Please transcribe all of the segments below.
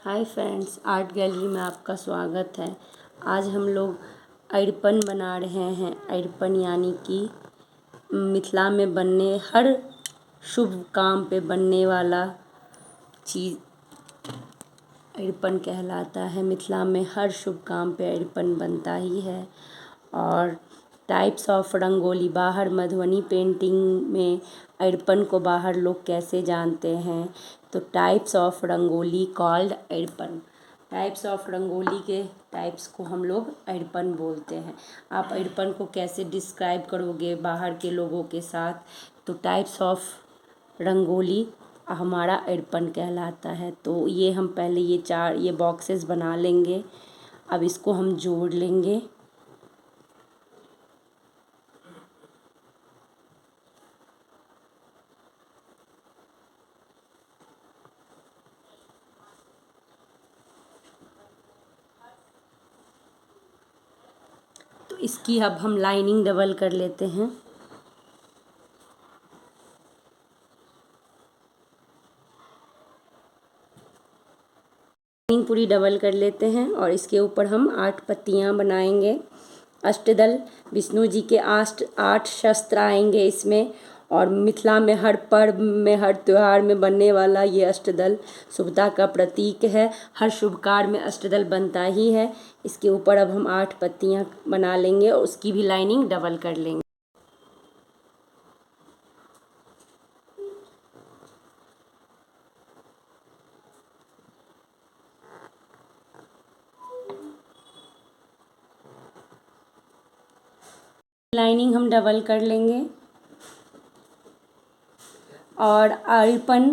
Hi friends, art gallery में आपका स्वागत है। आज हम लोग अइड़पन बना रहे हैं। अइड़पन यानी कि मिथिला में बनने हर शुभ काम पे बनने वाला चीज़ अइड़पन कहलाता है। मिथिला में हर शुभ काम पे अइड़पन बनता ही है। और टाइप्स ऑफ रंगोली, बाहर मधुबनी पेंटिंग में अइड़पन को बाहर लोग कैसे जानते हैं, तो types of rangoli called Aipan. Types of rangoli के टाइप्स को हम लोग अइड़पन बोलते हैं। आप अइड़पन को कैसे डिस्क्राइब करोगे बाहर के लोगों के साथ, तो टाइप्स ऑफ रंगोली हमारा अइड़पन कहलाता है। तो ये हम पहले ये बॉक्सेस बना लेंगे। अब इसको हम जोड़ लेंगे। तो इसकी अब हम लाइनिंग डबल कर लेते हैं। लाइनिंग पूरी डबल कर लेते हैं और इसके ऊपर हम 8 पत्तियां बनाएंगे। अष्टदल, विष्णु जी के 8 शस्त्र आएंगे इसमें। और मिथिला में हर पर्व में, हर त्योहार में बनने वाला ये अष्टदल शुभता का प्रतीक है। हर शुभ कार्य में अष्टदल बनता ही है। इसके ऊपर अब हम 8 पत्तियां बना लेंगे और उसकी भी लाइनिंग डबल कर लेंगे। लाइनिंग हम डबल कर लेंगे। और अइड़पन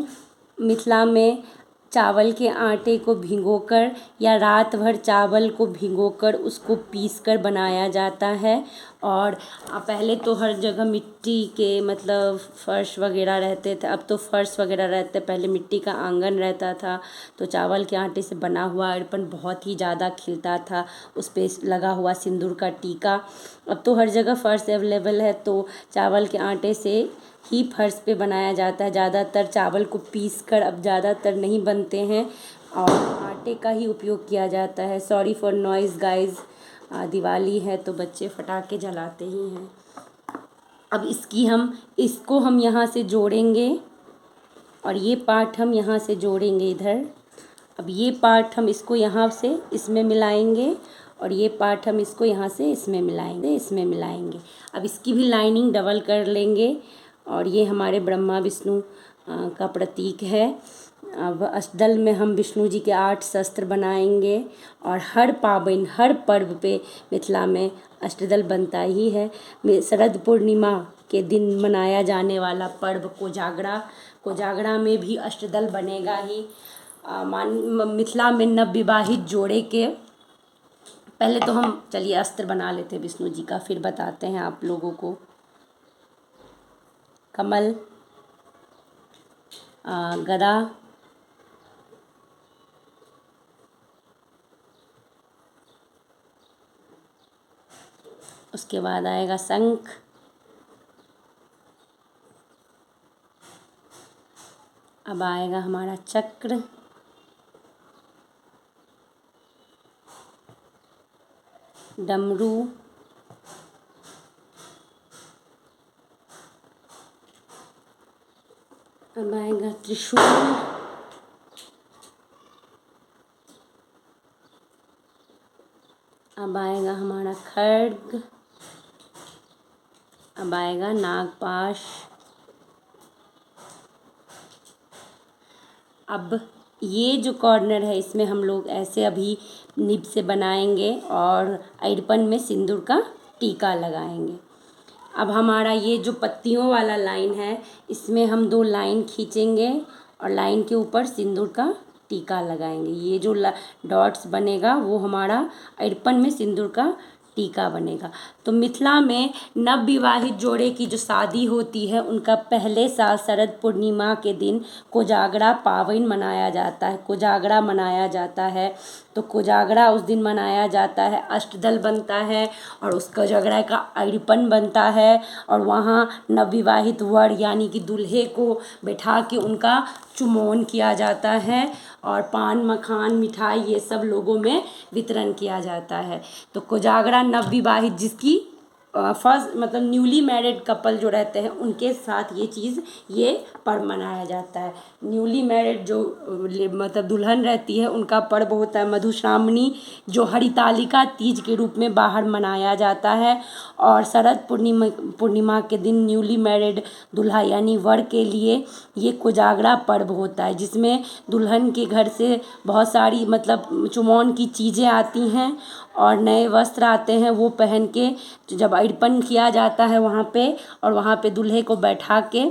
मिथिला में चावल के आटे को भिगोकर या रात भर चावल को भिगोकर उसको पीसकर बनाया जाता है। और पहले तो हर जगह मिट्टी के मतलब फर्श वगैरह रहते थे। अब तो फर्श वगैरह रहते, पहले मिट्टी का आंगन रहता था। तो चावल के आटे से बना हुआ अइड़पन बहुत ही ज़्यादा खिलता था। उस पर लगा हुआ सिंदूर का टीका। अब तो हर जगह फर्श अवेलेबल है, तो चावल के आटे से ही फर्श पे बनाया जाता है। ज़्यादातर चावल को पीसकर अब ज़्यादातर नहीं बनते हैं और आटे का ही उपयोग किया जाता है। Sorry for noise guys, Diwali है तो बच्चे पटाखे जलाते ही हैं। अब इसको हम यहाँ से जोड़ेंगे और ये पार्ट हम यहाँ से जोड़ेंगे इधर। अब ये पार्ट हम इसको यहाँ से इसमें मिलाएंगे और ये पार्ट हम इसको यहाँ से इसमें मिलाएंगे। अब इसकी भी लाइनिंग डबल कर लेंगे। और ये हमारे ब्रह्मा विष्णु का प्रतीक है। अब अष्टदल में हम विष्णु जी के 8 शस्त्र बनाएंगे। और हर पावन, हर पर्व पे मिथिला में अष्टदल बनता ही है। शरद पूर्णिमा के दिन मनाया जाने वाला पर्व कोजागरा में भी अष्टदल बनेगा ही। मिथिला में नवविवाहित जोड़े के पहले तो हम चलिए अस्त्र बना लेते हैं विष्णु जी का, फिर बताते हैं आप लोगों को। कमल, गदा, उसके बाद आएगा शंख, अब आएगा हमारा चक्र, डमरू, अब आएगा त्रिशूल, अब आएगा हमारा खड्ग, अब आएगा नागपाश। अब ये जो कॉर्नर है इसमें हम लोग ऐसे अभी निब से बनाएंगे और अइड़पन में सिंदूर का टीका लगाएंगे। अब हमारा ये जो पत्तियों वाला लाइन है इसमें हम 2 लाइन खींचेंगे और लाइन के ऊपर सिंदूर का टीका लगाएंगे। ये जो डॉट्स बनेगा वो हमारा अइड़पन में सिंदूर का टीका बनेगा। तो मिथिला में नवविवाहित जोड़े की जो शादी होती है उनका पहले साल शरद पूर्णिमा के दिन कोजागरा पावन मनाया जाता है, कोजागरा मनाया जाता है। तो कोजागरा उस दिन मनाया जाता है, अष्टदल बनता है और उस कोजागरा का अइड़पन बनता है। और वहाँ नवविवाहित वर यानी कि दूल्हे को बैठा के उनका चुमाओन किया जाता है और पान मखान मिठाई ये सब लोगों में वितरण किया जाता है। तो कोजागरा नवविवाहित जिसकी फर्स्ट मतलब न्यूली मैरिड कपल जो रहते हैं उनके साथ ये पर्व मनाया जाता है। न्यूली मैरिड जो मतलब दुल्हन रहती है उनका पर्व होता है मधुश्रावणी, जो हरितालिका तीज के रूप में बाहर मनाया जाता है। और शरद पूर्णिमा के दिन न्यूली मैरिड दूल्हा यानी वर के लिए ये कोजागरा पर्व होता है, जिसमें दुल्हन के घर से बहुत सारी मतलब चुमौन की चीज़ें आती हैं और नए वस्त्र आते हैं, वो पहन के जब अर्पण किया जाता है वहाँ पे, और वहाँ पे दूल्हे को बैठा के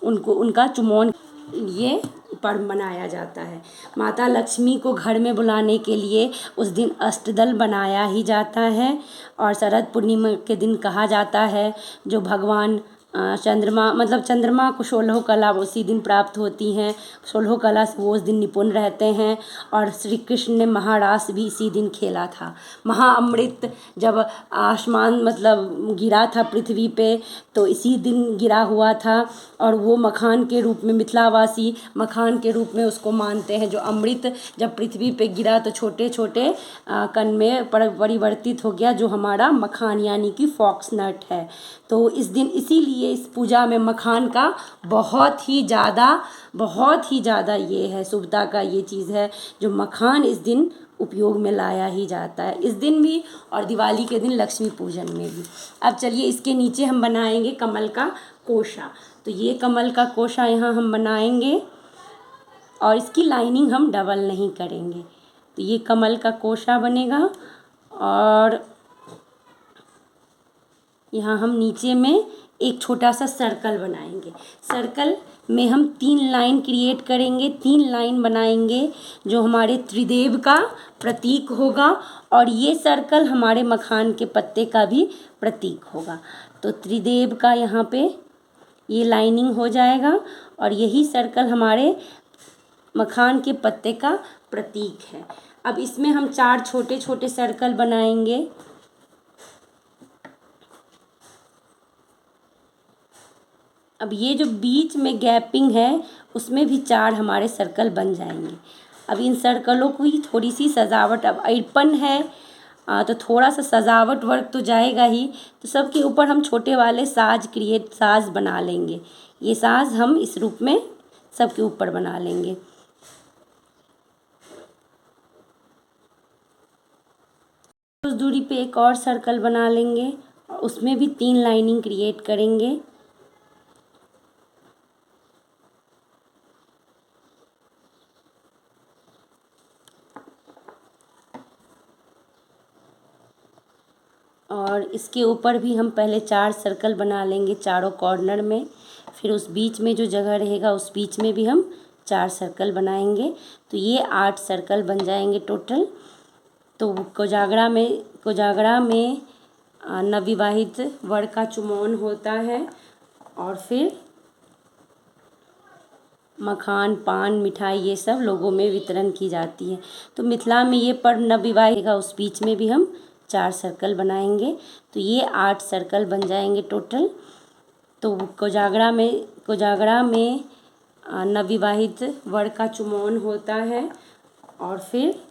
उनको उनका चुमौन ये पर्व मनाया जाता है। माता लक्ष्मी को घर में बुलाने के लिए उस दिन अष्टदल बनाया ही जाता है। और शरद पूर्णिमा के दिन कहा जाता है जो भगवान चंद्रमा मतलब चंद्रमा को 16 कला उसी दिन प्राप्त होती हैं, 16 कला से वो उस दिन निपुण रहते हैं। और श्री कृष्ण ने महारास भी इसी दिन खेला था। महाअमृत जब आसमान मतलब गिरा था पृथ्वी पे तो इसी दिन गिरा हुआ था, और वो मखान के रूप में मिथिलावासी मखान के रूप में उसको मानते हैं। जो अमृत जब पृथ्वी पे गिरा तो छोटे छोटे कण में परिवर्तित हो गया, जो हमारा मखान यानी कि फॉक्सनट है। तो इस दिन इसीलिए इस पूजा में मखान का बहुत ही ज़्यादा ये है शुभता का ये चीज़ है, जो मखान इस दिन उपयोग में लाया ही जाता है, इस दिन भी और दिवाली के दिन लक्ष्मी पूजन में भी। अब चलिए इसके नीचे हम बनाएंगे कमल का कोशा। तो ये कमल का कोशा यहाँ हम बनाएंगे और इसकी लाइनिंग हम डबल नहीं करेंगे। तो ये कमल का कोशा बनेगा और यहाँ हम नीचे में एक छोटा सा सर्कल बनाएंगे। सर्कल में हम 3 लाइन क्रिएट करेंगे, 3 लाइन बनाएंगे जो हमारे त्रिदेव का प्रतीक होगा, और ये सर्कल हमारे मखान के पत्ते का भी प्रतीक होगा। तो त्रिदेव का यहाँ पे ये लाइनिंग हो जाएगा और यही सर्कल हमारे मखान के पत्ते का प्रतीक है। अब इसमें हम 4 छोटे छोटे सर्कल बनाएंगे। अब ये जो बीच में गैपिंग है उसमें भी 4 हमारे सर्कल बन जाएंगे। अब इन सर्कलों को ही थोड़ी सी सजावट, अब अर्पण है तो थोड़ा सा सजावट वर्क तो जाएगा ही, तो सबके ऊपर हम छोटे वाले साज बना लेंगे। ये साज हम इस रूप में सबके ऊपर बना लेंगे। उस दूरी पे एक और सर्कल बना लेंगे और उसमें भी 3 लाइनिंग क्रिएट करेंगे। और इसके ऊपर भी हम पहले 4 सर्कल बना लेंगे चारों कॉर्नर में, फिर उस बीच में जो जगह रहेगा उस बीच में भी हम 4 सर्कल बनाएंगे। तो ये 8 सर्कल बन जाएंगे टोटल। तो कोजागरा में नवविवाहित वर का चुमौन होता है और फिर मखान पान मिठाई ये सब लोगों में वितरण की जाती है। तो मिथिला में ये पर्व नवविवाहित का उस बीच में भी हम 4 सर्कल बनाएंगे। तो ये 8 सर्कल बन जाएंगे टोटल। तो कोजागरा में नवविवाहित वर का चुमौन होता है और फिर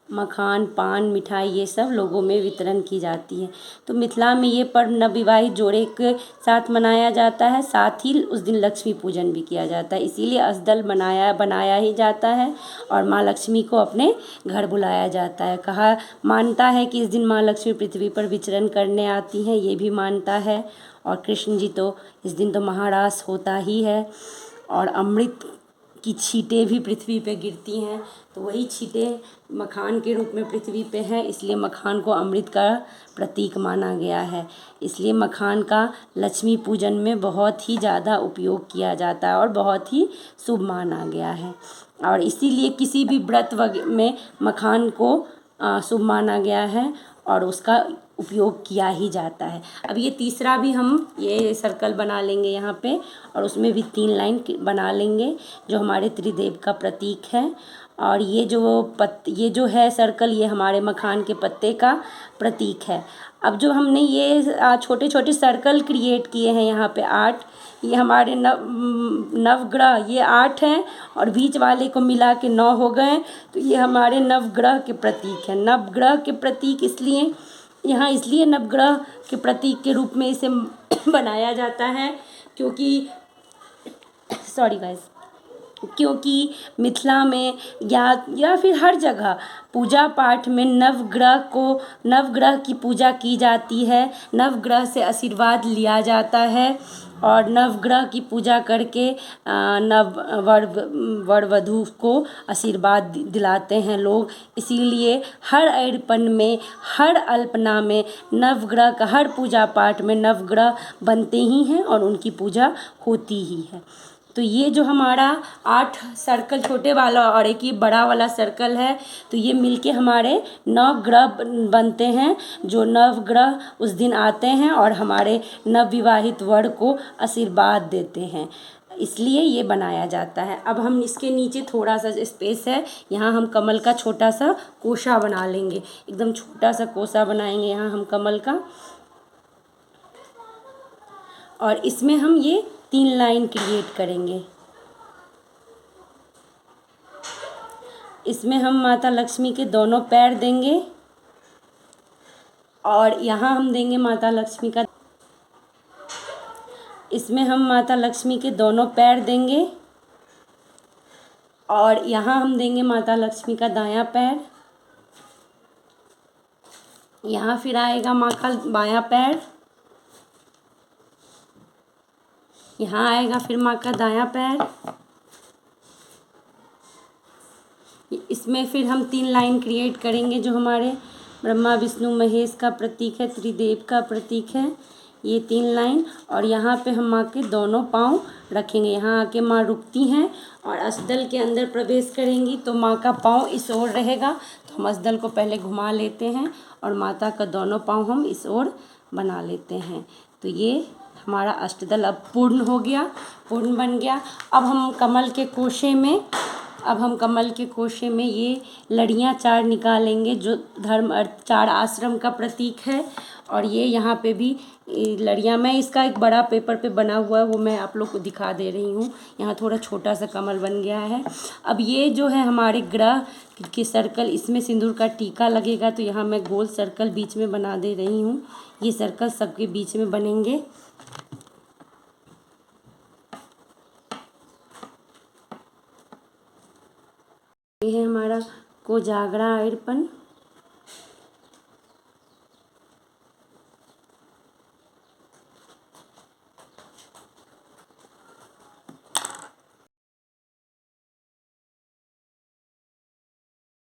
मखान पान मिठाई ये सब लोगों में वितरण की जाती है। तो मिथिला में ये पर्व नवविवाहित जोड़े के साथ मनाया जाता है, साथ ही उस दिन लक्ष्मी पूजन भी किया जाता है, इसीलिए अष्टदल बनाया ही जाता है और माँ लक्ष्मी को अपने घर बुलाया जाता है। मानता है कि इस दिन माँ लक्ष्मी पृथ्वी पर विचरण करने आती हैं, ये भी मानता है। और कृष्ण जी तो इस दिन तो महारास होता ही है और अमृत की छींटें भी पृथ्वी पे गिरती हैं, तो वही छींटें मखान के रूप में पृथ्वी पे है, इसलिए मखान को अमृत का प्रतीक माना गया है। इसलिए मखान का लक्ष्मी पूजन में बहुत ही ज़्यादा उपयोग किया जाता है और बहुत ही शुभ माना गया है। और इसीलिए किसी भी व्रत में मखान को शुभ माना गया है और उसका उपयोग किया ही जाता है। अब ये तीसरा भी हम ये सर्कल बना लेंगे यहाँ पे और उसमें भी 3 लाइन बना लेंगे जो हमारे त्रिदेव का प्रतीक है। और ये जो है सर्कल, ये हमारे मखान के पत्ते का प्रतीक है। अब जो हमने ये छोटे छोटे सर्कल क्रिएट किए हैं यहाँ पे 8, ये हमारे नवग्रह ये 8 हैं और बीच वाले को मिला के 9 हो गए। तो ये हमारे नवग्रह के प्रतीक हैं। नवग्रह के प्रतीक इसलिए यहाँ इसलिए नवग्रह के प्रतीक के रूप में इसे बनाया जाता है क्योंकि सॉरी गाइस, क्योंकि मिथिला में या फिर हर जगह पूजा पाठ में नवग्रह की पूजा की जाती है। नवग्रह से आशीर्वाद लिया जाता है और नवग्रह की पूजा करके नव वर वधू को आशीर्वाद दिलाते हैं लोग। इसीलिए हर अर्पण में, हर अल्पना में नवग्रह का, हर पूजा पाठ में नवग्रह बनते ही हैं और उनकी पूजा होती ही है। तो ये जो हमारा 8 सर्कल छोटे वाला और एक ये बड़ा वाला सर्कल है, तो ये मिलके हमारे 9 ग्रह बनते हैं, जो नवग्रह उस दिन आते हैं और हमारे नवविवाहित वर को आशीर्वाद देते हैं, इसलिए ये बनाया जाता है। अब हम इसके नीचे थोड़ा सा स्पेस है, यहाँ हम कमल का छोटा सा कोशा बना लेंगे। एकदम छोटा सा कोसा बनाएंगे यहाँ हम कमल का, और इसमें हम ये 3 लाइन क्रिएट करेंगे। इसमें हम माता लक्ष्मी के दोनों पैर देंगे और यहाँ हम देंगे माता लक्ष्मी का, इसमें हम माता लक्ष्मी के दोनों पैर देंगे और यहाँ हम देंगे माता लक्ष्मी का दायां पैर। यहाँ फिर आएगा माँ का बायां पैर, यहाँ आएगा फिर माँ का दायां पैर। इसमें फिर हम 3 लाइन क्रिएट करेंगे जो हमारे ब्रह्मा विष्णु महेश का प्रतीक है, त्रिदेव का प्रतीक है, ये 3 लाइन। और यहाँ पे हम माँ के दोनों पाँव रखेंगे। यहाँ आके माँ रुकती हैं और अस्दल के अंदर प्रवेश करेंगी, तो माँ का पाँव इस ओर रहेगा। तो हम अस्दल को पहले घुमा लेते हैं और माता का दोनों पाँव हम इस ओर बना लेते हैं। तो ये हमारा अष्टदल अब पूर्ण हो गया, पूर्ण बन गया। अब हम कमल के कोशे में ये लड़ियाँ 4 निकालेंगे, जो धर्म अर्थ 4 आश्रम का प्रतीक है। और ये यहाँ पे भी लड़ियाँ, मैं इसका एक बड़ा पेपर पे बना हुआ है वो मैं आप लोग को दिखा दे रही हूँ। यहाँ थोड़ा छोटा सा कमल बन गया है। अब ये जो है हमारे ग्रह के सर्कल, इसमें सिंदूर का टीका लगेगा, तो यहाँ मैं गोल सर्कल बीच में बना दे रही हूँ। ये सर्कल सबके बीच में बनेंगे। ये है हमारा कोजागरा अर्पण।